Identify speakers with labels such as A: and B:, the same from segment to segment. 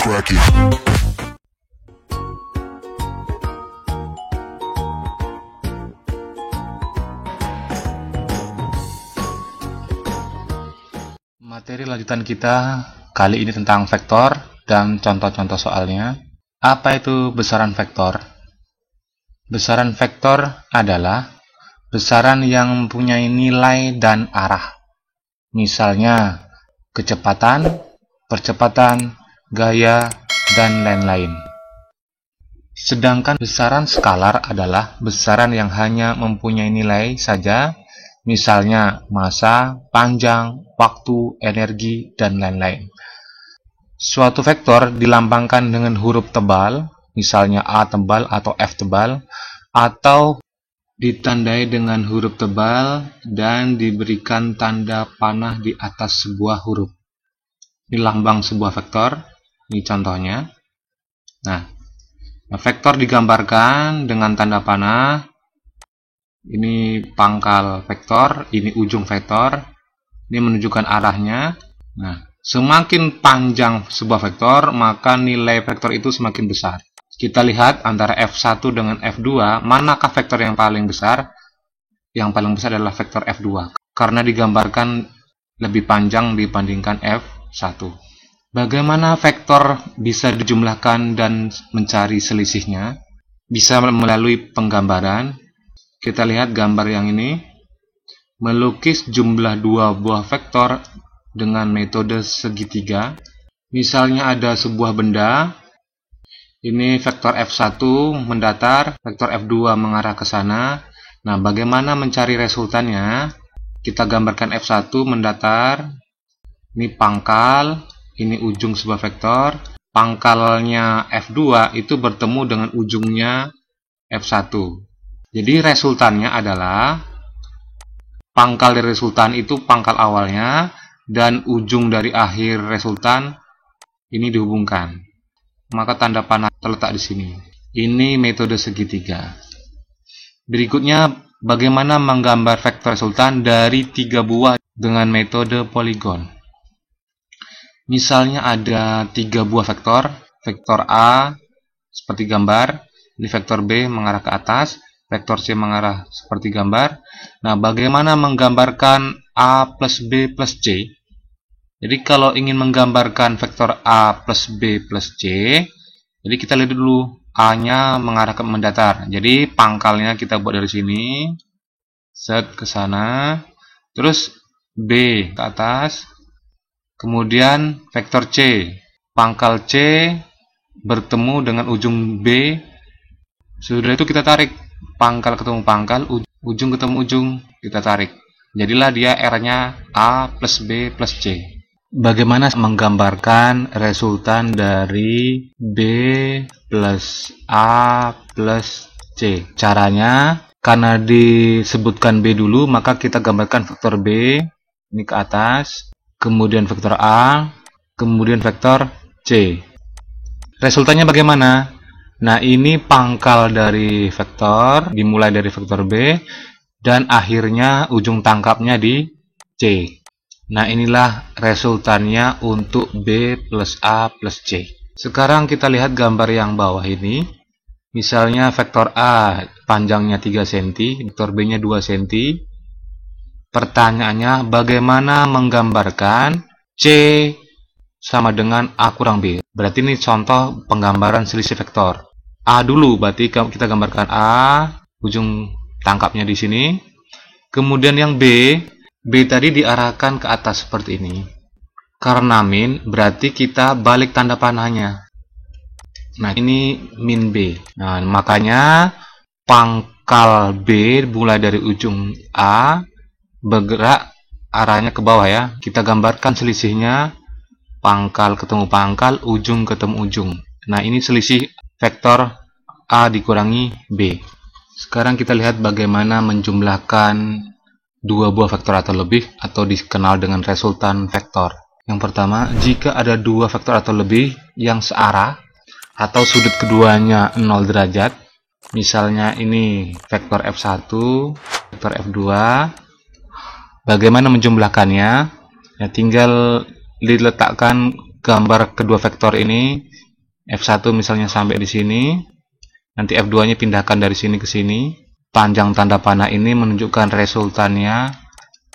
A: crack it.
B: Materi lanjutan kita kali ini tentang vektor dan contoh-contoh soalnya. Apa itu besaran vektor? Besaran vektor adalah besaran yang mempunyai nilai dan arah. Misalnya, kecepatan, percepatan, gaya, dan lain-lain. Sedangkan besaran skalar adalah besaran yang hanya mempunyai nilai saja, misalnya massa, panjang, waktu, energi, dan lain-lain. Suatu vektor dilambangkan dengan huruf tebal, misalnya A tebal atau F tebal, atau ditandai dengan huruf tebal dan diberikan tanda panah di atas sebuah huruf. Ini lambang sebuah vektor, ini contohnya. Nah, vektor digambarkan dengan tanda panah. Ini pangkal vektor, ini ujung vektor. Ini menunjukkan arahnya. Nah, semakin panjang sebuah vektor, maka nilai vektor itu semakin besar. Kita lihat antara F1 dengan F2, manakah vektor yang paling besar? Yang paling besar adalah vektor F2, karena digambarkan lebih panjang dibandingkan F1. Bagaimana vektor bisa dijumlahkan dan mencari selisihnya? Bisa melalui penggambaran. Kita lihat gambar yang ini. Melukis jumlah dua buah vektor dengan metode segitiga. Misalnya ada sebuah benda. Ini vektor F1 mendatar, vektor F2 mengarah ke sana. Nah, bagaimana mencari resultannya? Kita gambarkan F1 mendatar. Ini pangkal, ini ujung sebuah vektor. Pangkalnya F2 itu bertemu dengan ujungnya F1. Jadi resultannya adalah pangkal dari resultan itu pangkal awalnya dan ujung dari akhir resultan ini dihubungkan. Maka tanda panah terletak di sini. Ini metode segitiga. Berikutnya, bagaimana menggambar vektor resultan dari 3 buah dengan metode poligon. Misalnya ada 3 buah vektor. Vektor A seperti gambar. Ini vektor B mengarah ke atas. Vektor C mengarah seperti gambar. Nah, bagaimana menggambarkan A plus B plus C? Jadi kalau ingin menggambarkan vektor A plus B plus C, jadi kita lihat dulu A-nya mengarah ke mendatar. Jadi pangkalnya kita buat dari sini, set ke sana, terus B ke atas, kemudian vektor C, pangkal C bertemu dengan ujung B. Sudah itu kita tarik pangkal ketemu pangkal, ujung ketemu ujung, kita tarik. Jadilah dia R-nya A plus B plus C. Bagaimana menggambarkan resultan dari B plus A plus C? Caranya, karena disebutkan B dulu, maka kita gambarkan vektor B, ini ke atas, kemudian vektor A, kemudian vektor C. Resultannya bagaimana? Nah, ini pangkal dari vektor, dimulai dari vektor B, dan akhirnya ujung tangkapnya di C. Nah, inilah resultannya untuk B plus A plus C. Sekarang kita lihat gambar yang bawah ini. Misalnya vektor A panjangnya 3 cm, vektor B-nya 2 cm. Pertanyaannya, bagaimana menggambarkan C sama dengan A kurang B? Berarti ini contoh penggambaran selisih vektor. A dulu, berarti kita gambarkan A, ujung tangkapnya di sini. Kemudian yang B tadi diarahkan ke atas seperti ini. Karena min, berarti kita balik tanda panahnya. Nah, ini min B. Nah, makanya pangkal B mulai dari ujung A bergerak arahnya ke bawah ya. Kita gambarkan selisihnya pangkal ketemu pangkal, ujung ketemu ujung. Nah, ini selisih vektor A dikurangi B. Sekarang kita lihat bagaimana menjumlahkan 2 buah vektor atau lebih, atau dikenal dengan resultan vektor. Yang pertama, jika ada 2 vektor atau lebih yang searah atau sudut keduanya 0 derajat, misalnya ini vektor F1, vektor F2, bagaimana menjumlahkannya? Ya, tinggal diletakkan gambar kedua vektor ini, F1 misalnya sampai di sini, nanti F2-nya pindahkan dari sini ke sini. Panjang tanda panah ini menunjukkan resultannya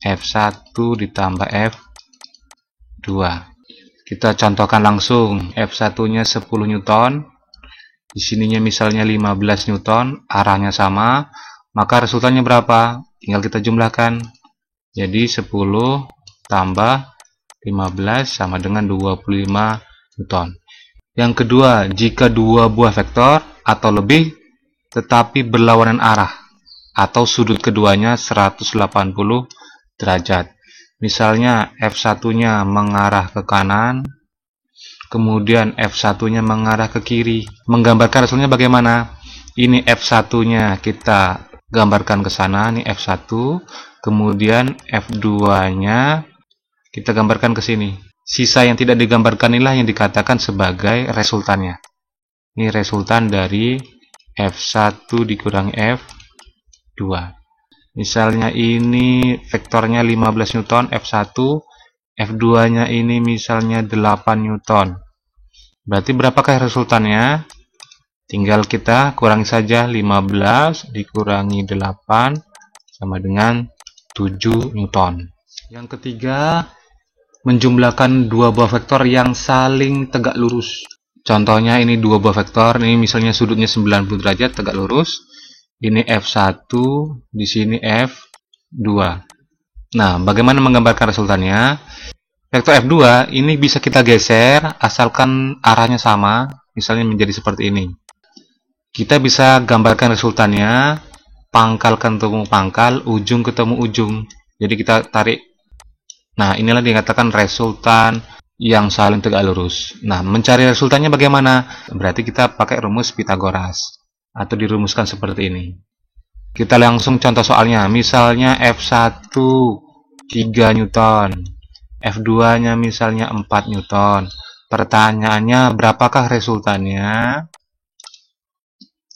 B: F1 ditambah F2. Kita contohkan langsung. F1-nya 10 Newton. Di sininya misalnya 15 Newton, arahnya sama, maka resultannya berapa? Tinggal kita jumlahkan. Jadi 10 tambah 15 sama dengan 25 Newton. Yang kedua, jika dua buah vektor atau lebih tetapi berlawanan arah atau sudut keduanya 180 derajat. Misalnya F1-nya mengarah ke kanan, kemudian F1-nya mengarah ke kiri. Menggambarkan resulnya bagaimana? Ini F1-nya kita gambarkan ke sana, ini F1, kemudian F2-nya kita gambarkan ke sini. Sisa yang tidak digambarkan inilah yang dikatakan sebagai resultannya. Ini resultan dari F1 dikurangi F2. Misalnya ini vektornya 15 Newton F1, F2-nya ini misalnya 8 Newton. Berarti berapakah resultannya? Tinggal kita kurangi saja, 15 dikurangi 8 sama dengan 7 Newton. Yang ketiga, menjumlahkan dua buah vektor yang saling tegak lurus. Contohnya ini dua buah vektor, ini misalnya sudutnya 90 derajat tegak lurus. Ini F1, di sini F2. Nah, bagaimana menggambarkan resultannya? Vektor F2 ini bisa kita geser asalkan arahnya sama, misalnya menjadi seperti ini. Kita bisa gambarkan resultannya, pangkal ketemu pangkal, ujung ketemu ujung. Jadi kita tarik. Nah, inilah dikatakan resultan yang saling tegak lurus. Nah, mencari resultannya bagaimana? Berarti kita pakai rumus Pythagoras. Atau dirumuskan seperti ini. Kita langsung contoh soalnya. Misalnya F1 3 Newton, F2-nya misalnya 4 Newton. Pertanyaannya, berapakah resultannya?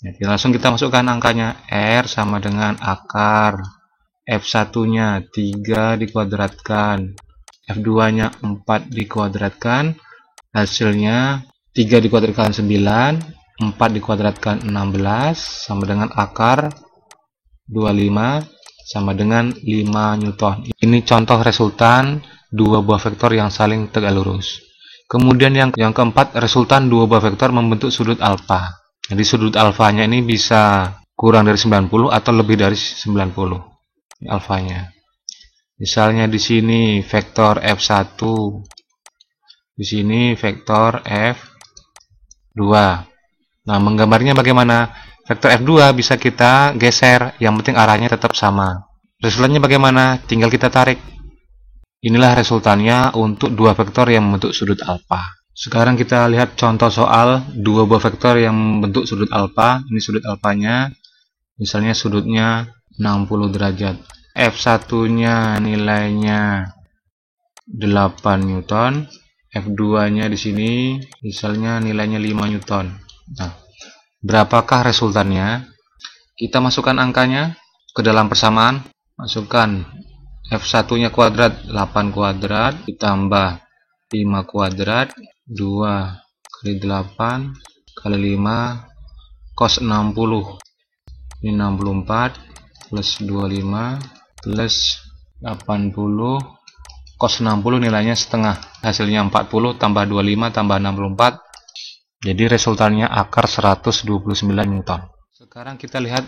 B: Jadi langsung kita masukkan angkanya. R sama dengan akar F1-nya 3 dikuadratkan, F2-nya 4 dikuadratkan, hasilnya 3 dikuadratkan 9, 4 dikuadratkan 16 sama dengan akar 25 sama dengan 5 Newton. Ini contoh resultan dua buah vektor yang saling tegak lurus. Kemudian yang keempat, resultan dua buah vektor membentuk sudut alfa. Jadi sudut alfanya ini bisa kurang dari 90 atau lebih dari 90. Ini alfanya. Misalnya di sini vektor F1, di sini vektor F2. Nah, menggambarnya bagaimana? Vektor F2 bisa kita geser, yang penting arahnya tetap sama. Resultannya bagaimana? Tinggal kita tarik. Inilah resultannya untuk dua vektor yang membentuk sudut alfa. Sekarang kita lihat contoh soal dua buah vektor yang membentuk sudut alfa. Ini sudut alfanya, misalnya sudutnya 60 derajat. F1-nya nilainya 8 Newton, F2-nya di sini misalnya nilainya 5 Newton. Nah, berapakah resultannya? Kita masukkan angkanya ke dalam persamaan. Masukkan F1-nya kuadrat 8 kuadrat ditambah 5 kuadrat 2 kali 8 kali 5 cos 60. Ini 64 plus 25 plus 80 cos 60 nilainya setengah. Hasilnya 40 tambah 25 tambah 64. Jadi resultannya akar 129 Newton. Sekarang kita lihat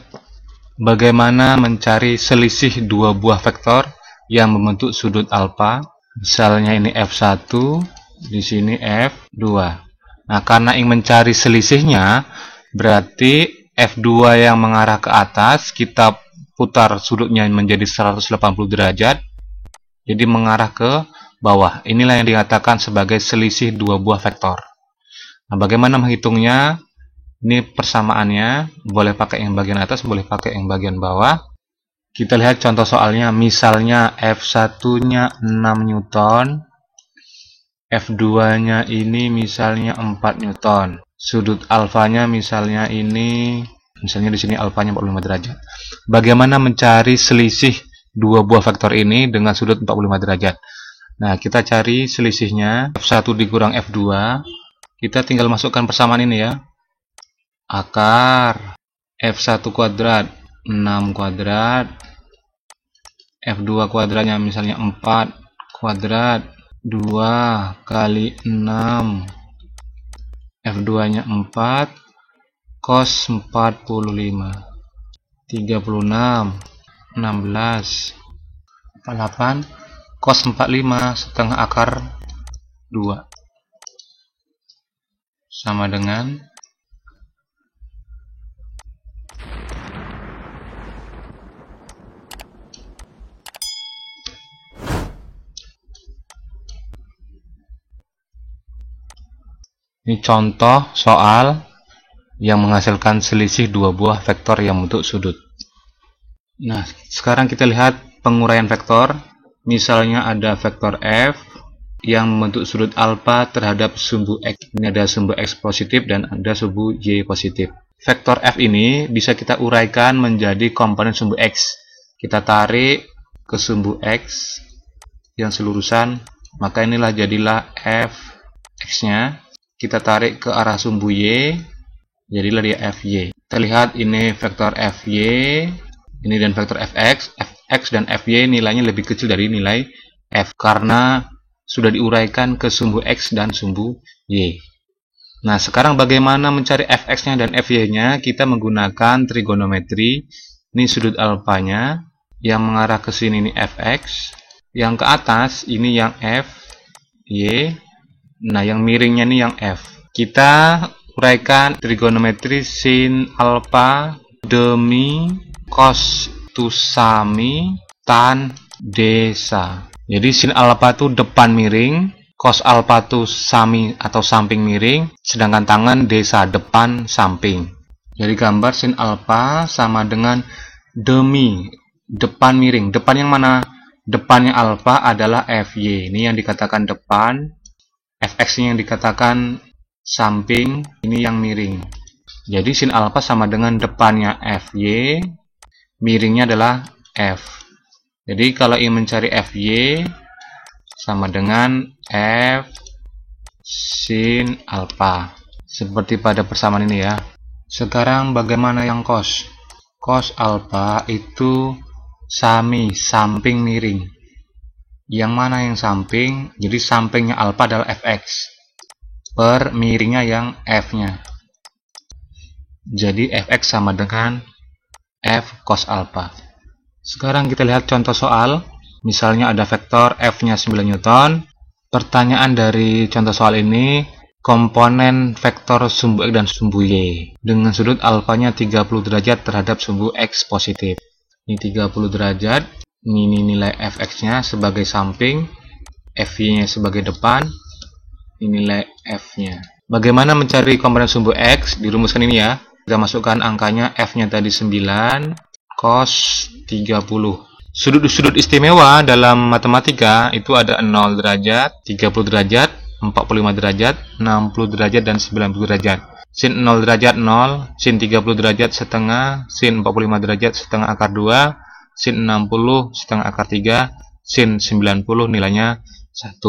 B: bagaimana mencari selisih dua buah vektor yang membentuk sudut alfa. Misalnya ini F1, di sini F2. Nah, karena ingin mencari selisihnya, berarti F2 yang mengarah ke atas, kita putar sudutnya menjadi 180 derajat. Jadi mengarah ke bawah. Inilah yang dikatakan sebagai selisih dua buah vektor. Nah, bagaimana menghitungnya? Ini persamaannya, boleh pakai yang bagian atas, boleh pakai yang bagian bawah. Kita lihat contoh soalnya, misalnya F1-nya 6 Newton, F2-nya ini misalnya 4 Newton. Sudut alfanya misalnya ini, misalnya di sini alfanya 45 derajat. Bagaimana mencari selisih dua buah vektor ini dengan sudut 45 derajat? Nah, kita cari selisihnya F1 dikurang F2. Kita tinggal masukkan persamaan ini ya. Akar F1 kuadrat 6 kuadrat, F2 kuadratnya misalnya 4 kuadrat, 2 kali 6, F2 nya 4, cos 45, 36, 16, 48, cos 45 setengah akar 2 sama dengan ini contoh soal yang menghasilkan selisih dua buah vektor yang membentuk sudut. Nah, sekarang kita lihat penguraian vektor. Misalnya ada vektor F yang membentuk sudut alfa terhadap sumbu X. Ini ada sumbu X positif dan ada sumbu Y positif. Vektor F ini bisa kita uraikan menjadi komponen sumbu X. Kita tarik ke sumbu X yang selurusan, maka inilah jadilah F X-nya. Kita tarik ke arah sumbu Y, jadilah dia Fy. Kita lihat ini vektor Fy, ini dan vektor Fx. Fx dan Fy nilainya lebih kecil dari nilai F karena sudah diuraikan ke sumbu X dan sumbu Y. Nah, sekarang bagaimana mencari Fx-nya dan Fy-nya? Kita menggunakan trigonometri. Ini sudut alfanya, yang mengarah ke sini ini Fx, yang ke atas ini yang Fy. Nah, yang miringnya ini yang F. Kita uraikan trigonometri sin alfa demi cos tu sami tan desa. Jadi sin alfa itu depan miring, cos alfa itu sami atau samping miring, sedangkan tangan desa depan samping. Jadi gambar sin alfa sama dengan demi depan miring. Depan yang mana? Depannya alfa adalah Fy. Ini yang dikatakan depan. Fx-nya yang dikatakan samping, ini yang miring. Jadi sin alfa sama dengan depannya Fy, miringnya adalah F. Jadi kalau ingin mencari Fy sama dengan F sin alfa. Seperti pada persamaan ini ya. Sekarang bagaimana yang cos? Cos alfa itu sami, samping miring. Yang mana yang samping? Jadi sampingnya alfa adalah Fx per miringnya yang F-nya. Jadi Fx sama dengan F cos alfa. Sekarang kita lihat contoh soal. Misalnya ada vektor F-nya 9 Newton. Pertanyaan dari contoh soal ini, komponen vektor sumbu X dan sumbu Y dengan sudut alfanya 30 derajat terhadap sumbu X positif. Ini 30 derajat. Ini nilai Fx-nya sebagai samping, Fy-nya sebagai depan, ini nilai F-nya. Bagaimana mencari komponen sumbu X? Dirumuskan ini ya. Kita masukkan angkanya, F-nya tadi 9, cos 30. Sudut-sudut istimewa dalam matematika itu ada 0 derajat, 30 derajat, 45 derajat, 60 derajat, dan 90 derajat. Sin 0 derajat 0, sin 30 derajat setengah, sin 45 derajat setengah akar 2, sin 60 setengah akar 3, sin 90 nilainya 1,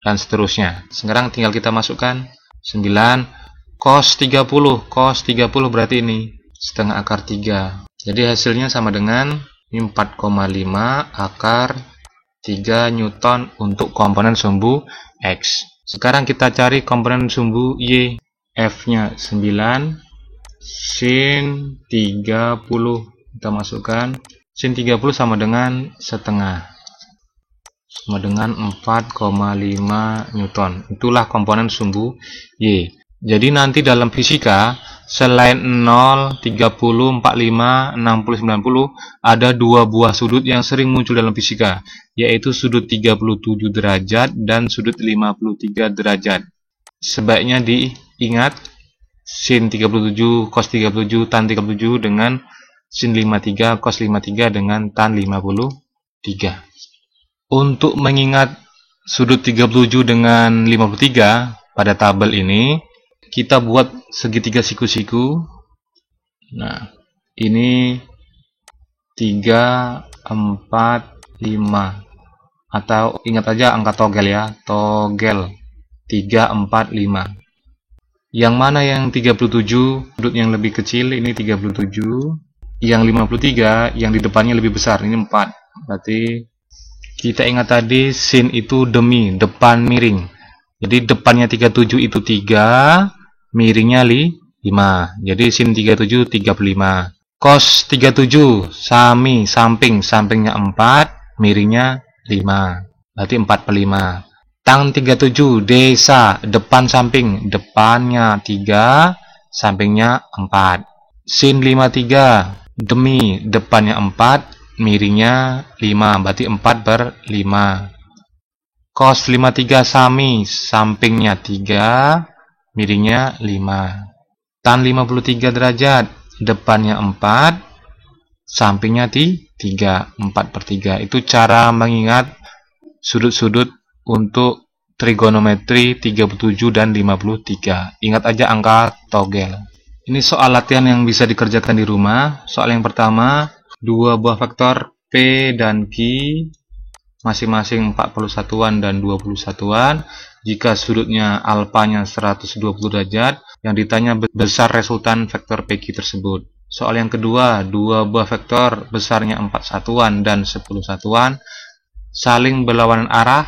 B: dan seterusnya. Sekarang tinggal kita masukkan 9 cos 30. Cos 30 berarti ini setengah akar 3. Jadi hasilnya sama dengan 4,5 akar 3 Newton untuk komponen sumbu X. Sekarang kita cari komponen sumbu Y. F-nya 9, sin 30. Kita masukkan sin 30 sama dengan setengah, sama dengan 4,5 Newton. Itulah komponen sumbu Y. Jadi nanti dalam fisika, selain 0, 30, 45, 60, 90, ada dua buah sudut yang sering muncul dalam fisika, yaitu sudut 37 derajat dan sudut 53 derajat. Sebaiknya diingat sin 37, cos 37, tan 37 dengan sin 53, cos 53 dengan tan 53. Untuk mengingat sudut 37 dengan 53 pada tabel ini, kita buat segitiga siku-siku. Nah, ini 3, 4, 5. atau ingat aja angka togel ya, togel 3, 4, 5. Yang mana yang 37 sudut yang lebih kecil, ini 37. Yang 53 yang di depannya lebih besar, ini 4. Berarti kita ingat tadi sin itu demi, depan miring. Jadi depannya 37 itu 3, miringnya 5. Jadi sin 37 35. Cos 37 sami, sampingnya 4, miringnya 5. Berarti 4/5. Tan 37 desa, depan samping, depannya 3, sampingnya 4. Sin 53 demi, depannya 4, miringnya 5, berarti 4/5. Cos 53 sami, sampingnya 3, miringnya 5. Tan 53 derajat, depannya 4, sampingnya 3, 4/3. Itu cara mengingat sudut-sudut untuk trigonometri 37 dan 53. Ingat aja angka togel. Ini soal latihan yang bisa dikerjakan di rumah. Soal yang pertama, 2 buah vektor P dan Q masing-masing 40 satuan dan 20 satuan. Jika sudutnya alfanya 120 derajat, yang ditanya besar resultan vektor PQ tersebut. Soal yang kedua, 2 buah vektor besarnya 4 satuan dan 10 satuan saling berlawanan arah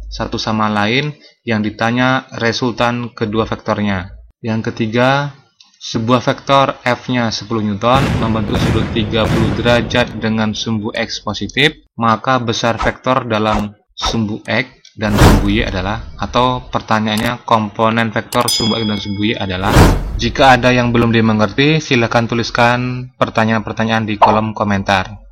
B: satu sama lain, yang ditanya resultan kedua vektornya. Yang ketiga, sebuah vektor F-nya 10 Newton membentuk sudut 30 derajat dengan sumbu X positif, maka besar vektor dalam sumbu X dan sumbu Y adalah, atau pertanyaannya komponen vektor sumbu X dan sumbu Y adalah. Jika ada yang belum dimengerti, silakan tuliskan pertanyaan-pertanyaan di kolom komentar.